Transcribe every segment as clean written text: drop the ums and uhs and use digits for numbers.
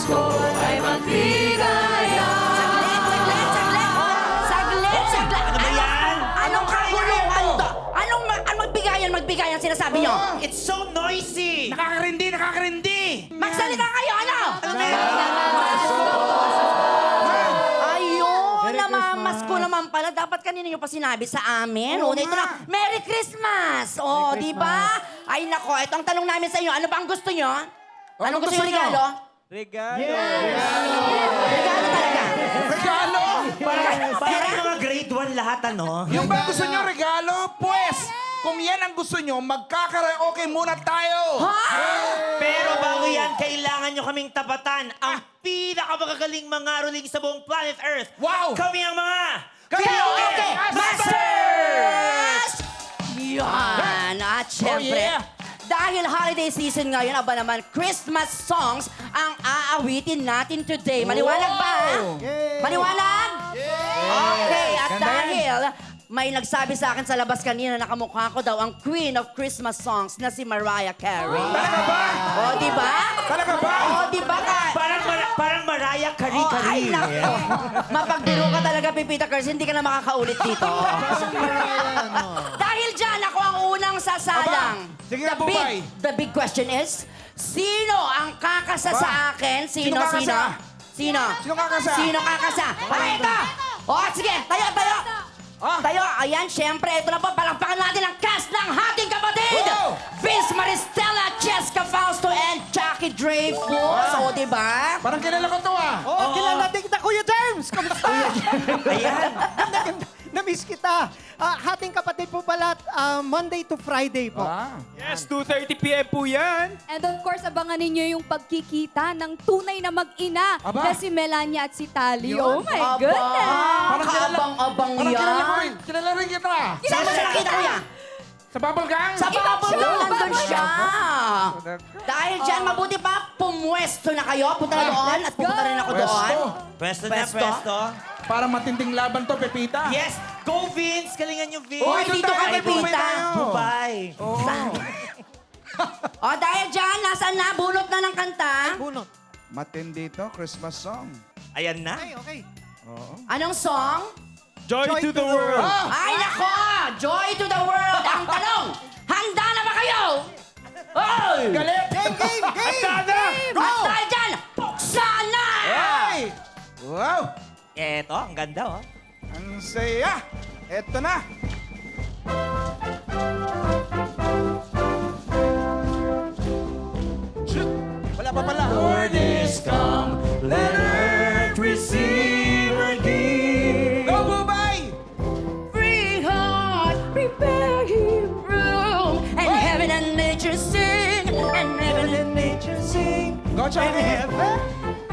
Pasko ay magbigaya. Saglit! Ano ba yan? Anong kaguluhan to? Anong magbigayan sinasabi nyo? It's so noisy! Nakakarindi! Magsalita kayo, ano? Merry Namamasko naman pala. Dapat kanina nyo pa sinabi sa amin. Oo Ito nga. na, Merry Christmas! Oh, di ba? Ay, nako, ito ang tanong namin sa inyo. Ano ba ang gusto nyo? Anong gusto nyo regalo? Regalo talaga. Regalo! Parang mga grade 1 lahat, ano? Yung ba gusto nyo regalo? Pues, kung yan ang gusto nyo, magkakaraoke muna tayo! Pero bago yan, kailangan nyo kaming tapatan. Ang pinakamagagaling mangaroling sa buong planet Earth. Wow! Kami ang mga Karaoke Masters! Yan! At syempre, Oh, yeah. dahil holiday season ngayon, aba naman, Christmas songs ang aawitin natin today. Maliwanag ba? Maliwanag? Okay, at Ganda yan. dahil may nagsabi sa akin sa labas kanina na kamukha ko daw ang Queen of Christmas songs na si Mariah Carey. Talaga ba? O, di ba? Talaga ba? O, di ba ka? Parang Mariah Oh, ay, Kari-Kari. nako. Mapagbiro ka talaga, Pipita Curse. Hindi ka na makakaulit dito. Dahil dyan, ako ang unang sasalang. Aba, sige na, Bubay. The big question is, sino ang kakasa Aba, sa akin? sino kakasa? Sino? Sino kakasa? Sino kakasa? Ay, ito! O, sige, tayo! Ah? Tayo, ayan, syempre, ito na po, palakpakan natin ang cast ng Hating Kapatid! Wow! Vince Maristella, Cheska Fausto, and Jackie Dreyfus. O, di ba? Parang kilala ko to ah! Oh, kilala din kita, Kuya James! Kamusta? Ayan. Na-miss kita. Hating kapatid po pala, Monday to Friday po. Ah. Yes, 2:30 p.m. po yan. And of course, abangan ninyo yung pagkikita ng tunay na mag-ina Aba. na si Melania at si Tali. Yun. Oh my Aba, goodness! Parang kilala- kaabang-abang Parang kilala ko yan. rin. Kilala rin kita. Saan mo siya nakita, kuya? Sa Bubble Gang? Sa Bubble siya, Gang nandun Bubble siya. Dahil dyan, mabuti pa, pumwesto na kayo. Punta na doon at pupunta rin ako doon. Pwesto na, Pwesto? pwesto. Parang matinding laban to, Pepita. Yes! Go, Vince! Galingan nyo, Vince! Hoy, dito ka, tayo, Pepita. Bubay tayo. Bubay! O, dahil dyan, nasaan na? Bunot na ng kanta. Bunot. Matindi to, Christmas song. Ayan na. Okay. Anong song? Joy, to the world. Ay, nako! Joy to the world! Ang tanong, handa na ba kayo? Oy! Galit! Game! Handa na! At dahil dyan, buksan na! Hey! Wow! Eto, ang ganda, oh. Ang saya! Eto na! Shoot! Wala pa pala. Lord is come, let earth receive her gift. Go, Bubay! Free heart, prepare him room, and heaven and nature sing, and heaven and nature sing. Go, Chucky!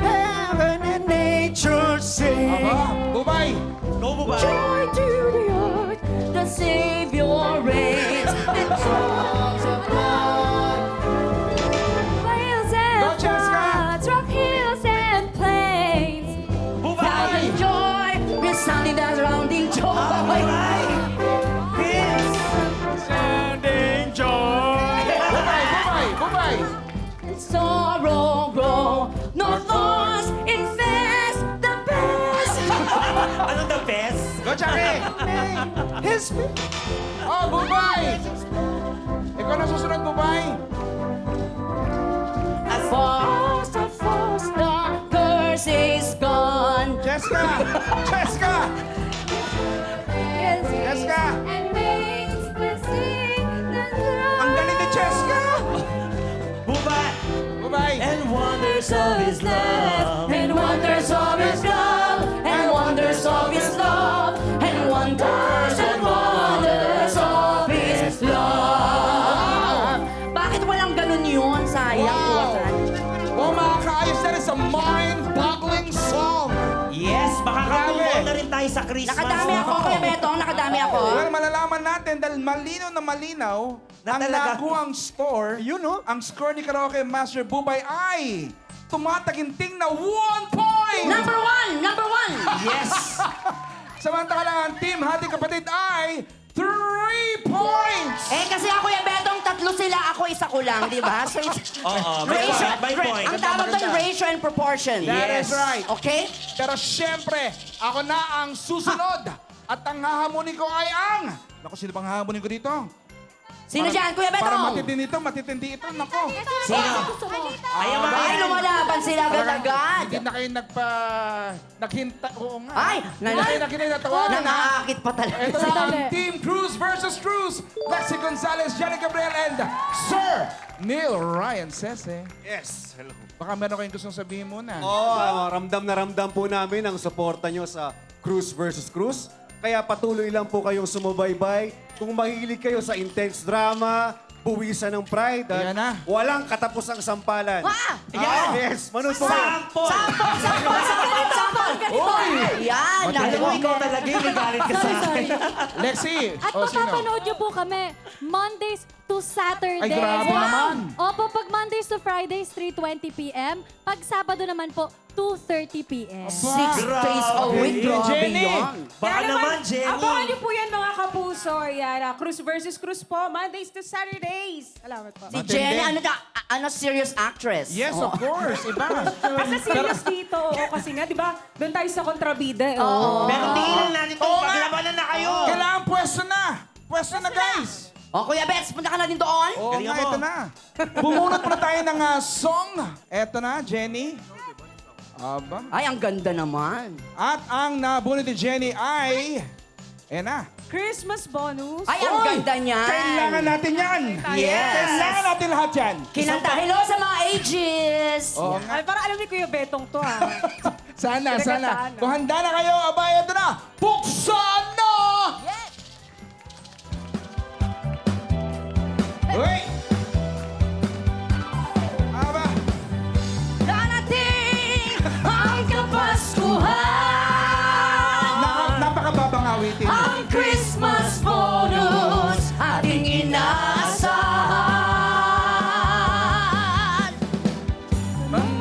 Heaven and nature sing. Aba, Bubay! Go, Bubay! Joy to the earth, the Savior reigns, and songs of love. Whales Go, and Cheska! floods, rock hills and plains. Sounding joy, resounding the surrounding joy. Bubay! Vince! Sounding joy. Bubay! Bubay! Bubay! And sorrow grow, no thorns infest the best. Anong the best? Go, Chucky! His Oh, Bubay! Ikaw na susunod, Bubay! Fast, the curse is gone. Cheska! Cheska! Yes, Cheska! and makes the sing the Ang galing ni Cheska! Bubay! Bubay! And wonders of His love. And wonders of His love, and wonders of His love, and wonders of His love. Bakit walang ganun yun? Sayang po. Oh, makakaayos na rin sa mind-boggling song! Yes, makakatuwa Grabe. na rin tayo sa Christmas. Nakadami ako, Kuya Betong, nakadami ako. Well, malalaman natin dahil malinaw na malinaw Na ang talaga. nakuhang score, ang score ni Karaoke Master Bubay ay tumataginting na 1 point! Number one! Yes! Samantalang ang team Hating Kapatid ay 3 points! Eh, kasi ako, Kuya Betong, tatlo sila. sila, ako isa ko lang, di ba? So it's Oo, may point, may point. Ang tawag doon, ratio and proportion. That is right. Okay? Pero syempre, ako na ang susunod. At ang hahamunin ko ay ang... Naku, sino bang hahamunin ko dito? Sino dyan, Kuya Para Betong? matitindi ito. Naku. Sino? Ayaw Ay, mga lumalaban sila agad-agad. Hindi na kayo naghinta. Oo nga. Ay, Hindi na kayo natawagan na. nanakakit pa talaga. Ito na ang Team Cruz versus Cruz. Lexi Gonzalez, Jenny Gabriel, and Sir Neil Ryan Sese. Yes, hello. Baka meron kayong gustong sabihin muna. Ramdam na ramdam po namin ang suporta nyo sa Cruz versus Cruz. Kaya patuloy lang po kayong sumubaybay. Kung mahilig kayo sa intense drama, buwisan ng pride, at Ayan na. walang katapusang sampalan. Yan. Yes, manood po kayo. Sample! Yan, Alam mo, ikaw talaga yung galit ka sa akin. Lexi, At o sino? mapapanood niyo po kami Mondays to Saturdays. Ay, grabe naman. Opo, pag Mondays to Fridays, 3:20 p.m. Pag Sabado naman po, 2:30 p.m. 6 days a week. Grabe Jenny. yan. Baka naman, Abangan niyo Jenny. po yan mga kapuso. Yan, Cruz versus Cruz po. Mondays to Saturdays. Salamat po. Si Jenny, serious actress. Yes, Oh. of course. Iba. Basta serious dito. Oo, kasi nga, di ba, doon tayo sa kontrabida. Oo. Pero tingnan natin Oo kung nga. maglabanan na kayo. Kailangan pwesto na. Pwesto na, guys. O, Kuya Bets, punta ka na din doon. Oo Galingan nga, mo. ito na. Bumunot muna tayo ng song. Eto na, Jenny. Aba. Ay, ang ganda naman. At ang nabunot ni Jenny ay... Ayan na. Christmas bonus. Ay, ang Oy! ganda niyan. Kailangan natin yan. Yes. Kailangan natin lahat yan. Kinanta, hello sa mga ages. Oo nga. Ay, para alam ni Kuya Betong to, ha? Sana, Pinagandaan sana. na. Kung handa na kayo, aba, ito na. Buksan na! Uy! Aba. Darating ang Kapaskuhan. Napakababang awitin. Ang Christmas bonus ating inaasahan.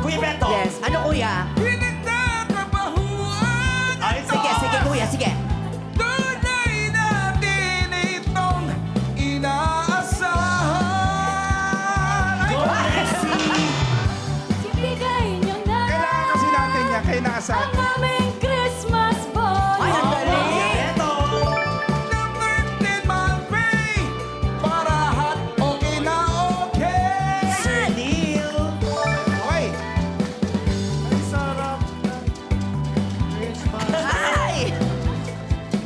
Kuya Beto. Yes, ano kuya? Pinagkakabahuan. Ay, Sige, sige kuya, sige. Tunay natin itong inaasahan. Ay, Ibigay niyo na kailangan kasi natin yan. Kaya naasahan. ang aming Christmas bonus. Ay, ang galing. Beto. Number 10 month pay. Para lahat okay na okay. Sir Neil. Okay. Ay!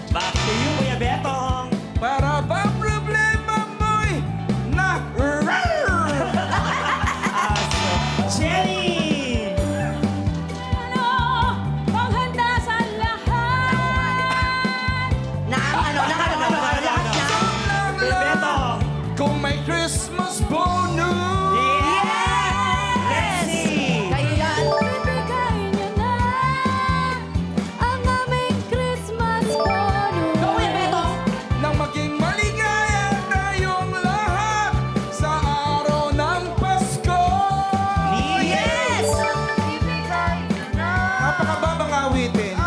Back to you, Kuya Betong. Para ba problema mo'y na... Jenny. Ano? Panghanda sa lahat. Lahat na. Kuya Betong. Kung may Christmas bonus. Lexi. Kayo yan. Ibigay niyo na ang aming Christmas bonus. Go, Kuya Beto. Nang maging maligaya tayong lahat sa araw ng Pasko. Yes! Napakababang awitin.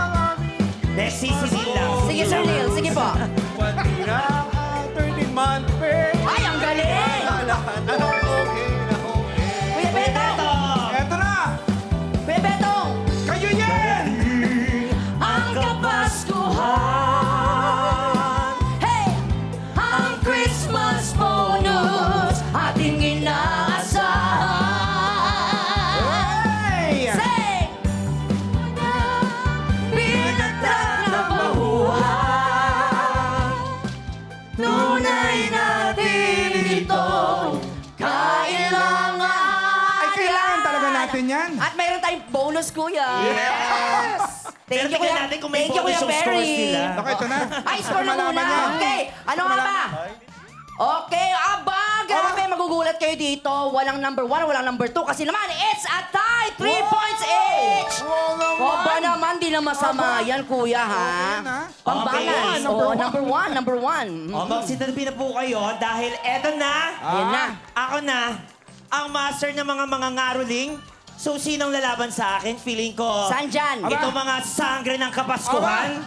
Lexi, si lang. Sige, Sir Neil. Sige po. Patira ang 13-month pay. Ay, ang galing! Lahat ano okay na okay. Kuya Beto! Eto na. Kuya Beto! Kayo yan. Ang Kapaskuhan. Hey! Ang Christmas bonus ating inaasahan. Hey! Say! Pinagtatrabahuhan. Tunay natin itong kailangan. Ay, kailangan talaga natin yan. At mayroon tayong bonus, kuya. Yes! Pero Thank you, tingnan kuya. natin kung may Thank you, bonus kuya yung scores Perry. nila. Ako, ito na. Ay, score na Malaman muna. yan. Okay. Ano nga ba? Okay, aba, grabe, magugulat kayo dito. Walang number 1, walang number 2. Kasi naman, it's a tie! 3 points each! Oo naman. Aba naman, di na masama yan, kuya, ha? yan, ha? Pambalance. Okay. Oh, number one. O, magsitabi na po kayo dahil eto na. Ayan na. Ako na, ang master ng mga ngaruling. So, sinong lalaban sa akin? Feeling ko... Saan dyan? Ito mga sangre ng Kapaskuhan.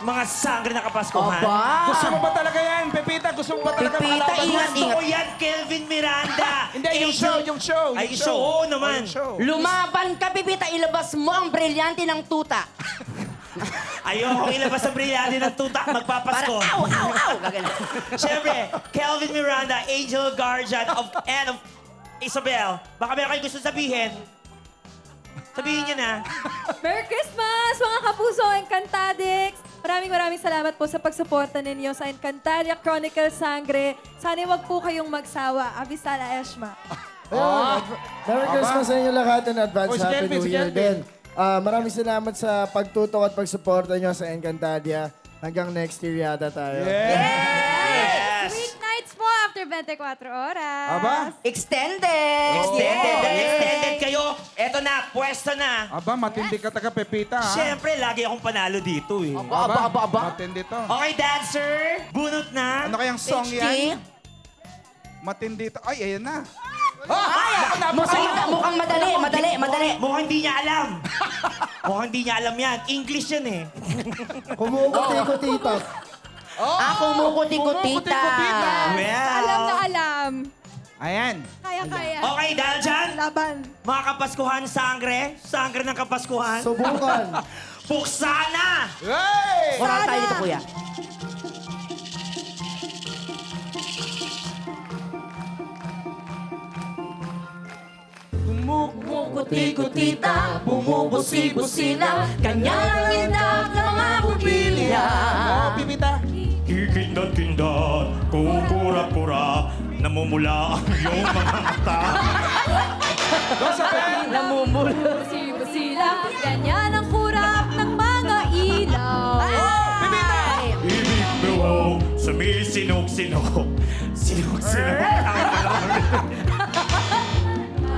mga sangre na kapaskuhan. Gusto mo ba talaga yan, Pepita? Gusto mo ba talaga Pepita, makalaban? ingat, Gusto ko yan, Kelvin Miranda. Hindi, yung show, yung show. Ay, show, oo naman. Yung show. Lumaban ka, Pipita, ilabas mo ang brilyante ng tuta. Ayoko ilabas ang brilyante ng tutak, Para, magpapasko. ow, ow, ow! Gagano. Siyempre, Kelvin Miranda, Angel Guardian of Isabel. Baka meron kayo gusto sabihin. Sabihin niyo na. Merry Christmas, mga kapuso Encantadix! Maraming salamat po sa pagsuporta ninyo sa Encantadia Chronicle Sangre. Sana wag po kayong magsawa. Avisala Eshma. Merry Christmas sa inyo lahat in advance. Oh, si Happy Kelvin, New si Year Kelvin. din. Maraming salamat sa pagtutok at pagsuporta nyo sa Encantadia. Hanggang next year yata tayo. Yes! Weeknights po after 24 oras. Aba? Extended! Extended kayo. Eto na, pwesto na. Aba, matindi ka taga Pepita, ha? Siyempre, lagi akong panalo dito eh. Aba. Matindi to. Okay, dancer, bunot na. Ano kayang song HT? yan? Matindi to. Ay, ayan na. Mukhang madali. Mukhang hindi niya alam. Mukhang hindi niya alam yan. English yan eh. Kumukuti-kutita. Kumukuti-kutita. Well. Alam na alam. Ayan. Kaya. Okay, dahil dyan, Laban. mga kapaskuhan, sangre ng kapaskuhan. Subukan. Buksa na! Hey! Oral tayo dito, kuya. Kumukuti-kutita, bumubusi-busila, kanya lang indak ng mga bubilya. Oh, Pepita. Kikindat-kindat, kukurap-kurap, namumula ang iyong mga mata. Busi-busila. Ganyan ang kurap ng mga ilaw. Ibig mo, sumisinok-sinok. Sinok-sinok ang malamig.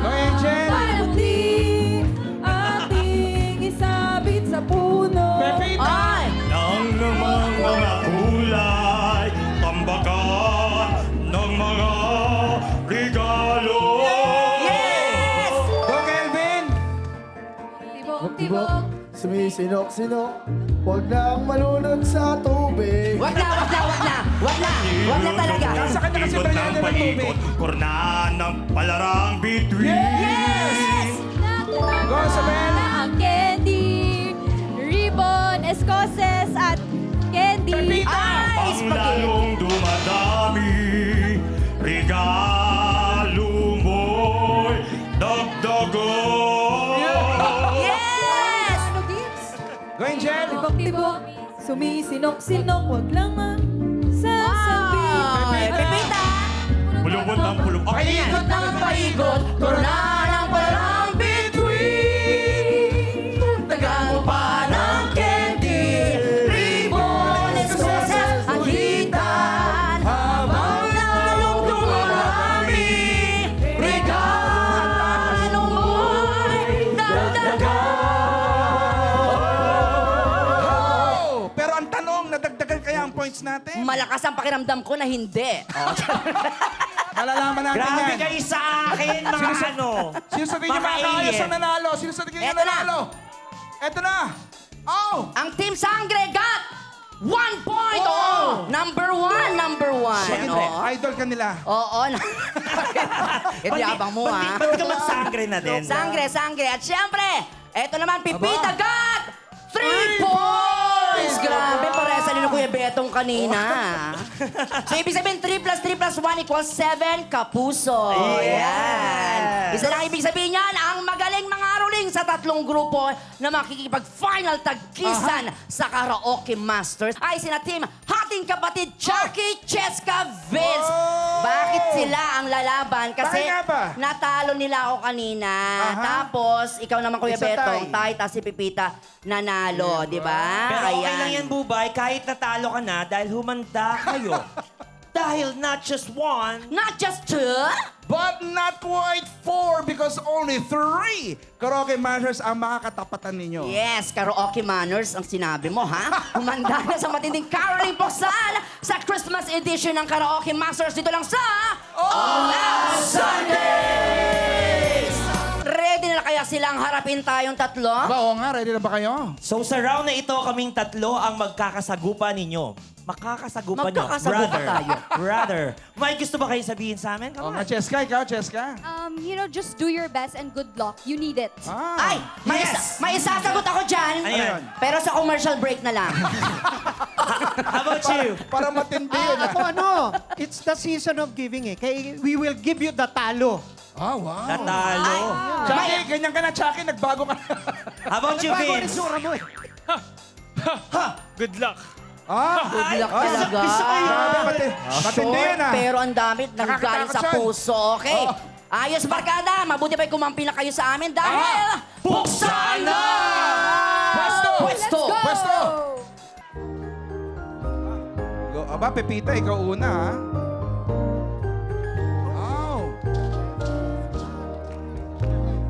Go, Angel. Pati ating isabit sa puno. Pepita. Ay! Nang namang mga kulay, tambakan ng mga regalo. Yes! Go, Kelvin. Tibok. Sumisinok-sinok. Huwag na ang malunod sa tubig. Wag na talaga. Nasa kanya kasi Ikot brilyante ng tubig. kurna ng palarang bituin. Yes! Go, Isabel. Ang candy, ribbon, escoses, at candy. Ay, Ang spaghetti. lalong dumadami, regalo mo'y dagdagan. Yes! Go, Angel. Tibok. Sumisinok-sinok. Wag lang sasabihin. Ay, Pepita! Pulubot ang pulubot. Okay, yan. Ikot ng paigot, korona ng parang between. Tagal mo pa ng candy, ribbon, escoses, agitan. Habang lalong dumarami, regalo mo'y Oh! Pero ang tanong, nadagdagan kaya ang points natin? Malakas ang pakiramdam ko na hindi. Malalaman natin Grabe yan. kayo sa akin, mga ano. Sino sa tingin Mga makakayos alien. ang nanalo? Sino sa tingin yung Eto na. nanalo? Eto na. Oh! Ang Team Sangre got 1 point! Oh! Oh! Number one. Siyempre, Oh. idol ka nila. Oo. Ito yabang mo, ha? Ba't ka magsangre na din? Sangre. At syempre, eto naman, Pipita got 3 points! Grabe, parehas sa Kuya Betong kanina. So, ibig sabihin, 3 plus 1 equals 7, kapuso. Yan. Isa lang ibig sabihin yan, ang magaling mga aruling sa tatlong grupo na makikipag-final tagkisan sa Karaoke Masters ay sina team Hating Kapatid Chucky, Cheska, Vince. Bakit sila ang lalaban? Kasi Bakit nga ba? natalo nila ako kanina. Tapos, ikaw naman, Kuya It's a Betong, tie. si Pipita, nanalo, di ba? Pero okay lang yan, Bubay, kahit natalo ka na dahil humanda kayo. Dahil not just one, Not just 2. But not quite 4 because only 3 karaoke masters ang makakatapatan ninyo. Yes, karaoke manners ang sinabi mo, ha? Humanda na sa matinding caroling buksan sa Christmas edition ng Karaoke Masters dito lang sa All Out Sundays! Ready na kaya silang harapin harapin tayong tatlo? Aba, oo nga, ready na ba kayo? So sa round na ito, kaming tatlo ang magkakasagupa ninyo. Makakasagupa nyo. Magkakasagupa tayo. Brother. May gusto ba kayo sabihin sa amin? Oo Come nga, on. Cheska, ikaw, Cheska. Just do your best and good luck. You need it. Ay, may isasagot ako dyan. Ano yan? Pero sa commercial break na lang. How about you? Para matindi yun. Ako it's the season of giving eh. Kaya we will give you the talo. Ah, wow. Natalo. Chucky, ganyan ka na, Chucky. Nagbago ka na. How about you, Bago rin Vince? sura mo eh. Good luck. Good luck talaga. Grabe, matindi yan ah. Pero ang dami nanggaling sa Nakakatakot puso. Okay. Ayos, barkada. Mabuti pa kumampi na kayo sa amin dahil... Buksan na! Pwesto! Pwesto! Pwesto! Go. Aba, Pepita, ikaw una ha. Oh.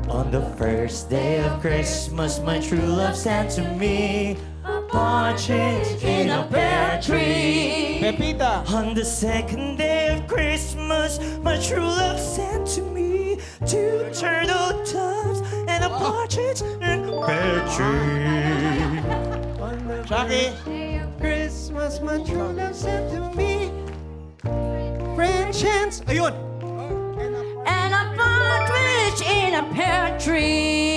On the first day of Christmas, my true love sent to me a partridge in a pear tree. Pepita. On the second day of Christmas, my true love sent to me two turtle doves and a partridge in a pear tree. Chucky. Christmas, my true love sent to me. French hands. Ayun. And a partridge in a pear tree.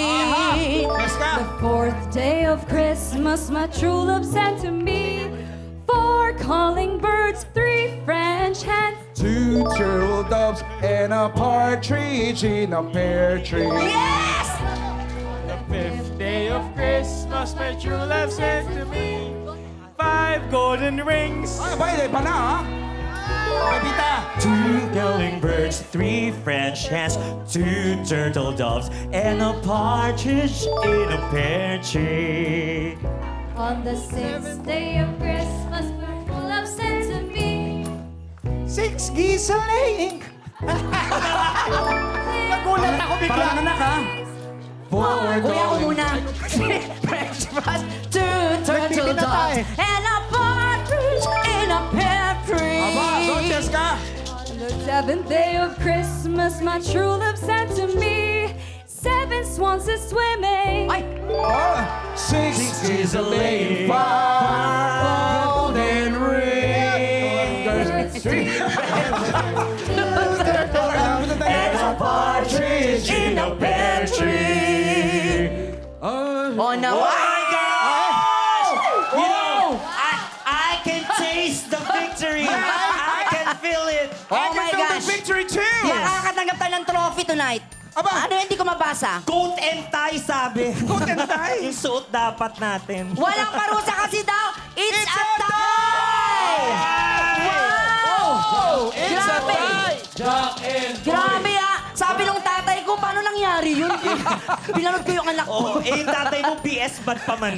Cheska. Fourth day of Christmas, my true love sent to me 4 calling birds, 3 French hens. Two turtle doves and a partridge in a pear tree. Yes! The fifth day of Christmas, my true love sent to me 5 golden rings. Ah, ba, pa na ha? Pepita. 2 calling birds, 3 French hens, 2 turtle doves, and a partridge in a pear tree. On the 6th day of Christmas, my true love sent to me 6 geese a laying. Nagulat ako bigla. Parang anak ha? Kuya ko muna. French fries, 2 turtle Nagpipinata doves, eh. and a partridge in a pear tree. Aba, go, Cheska. On the 7th day of Christmas, my true love sent to me 7 swans a swimming. Ay, Oh, 6 is a lane, 5 golden rings. 3 And a partridge in a pear tree. oh no. Oh my gosh! You know, I can taste the victory. I can feel it. Oh my gosh. Victory too! Nakakatanggap tayo ng trophy tonight. Aba. Ano hindi ko mabasa? Coat and tie, sabi. Coat and tie? Yung suot dapat natin. Walang parusa kasi daw. It's a tie! Wow! Grabe! Grabe ah! Sabi nung tatay ko, paano nangyari yun? Pinanood ko yung anak ko. Oh, eh, yung tatay mo, PS bad pa man.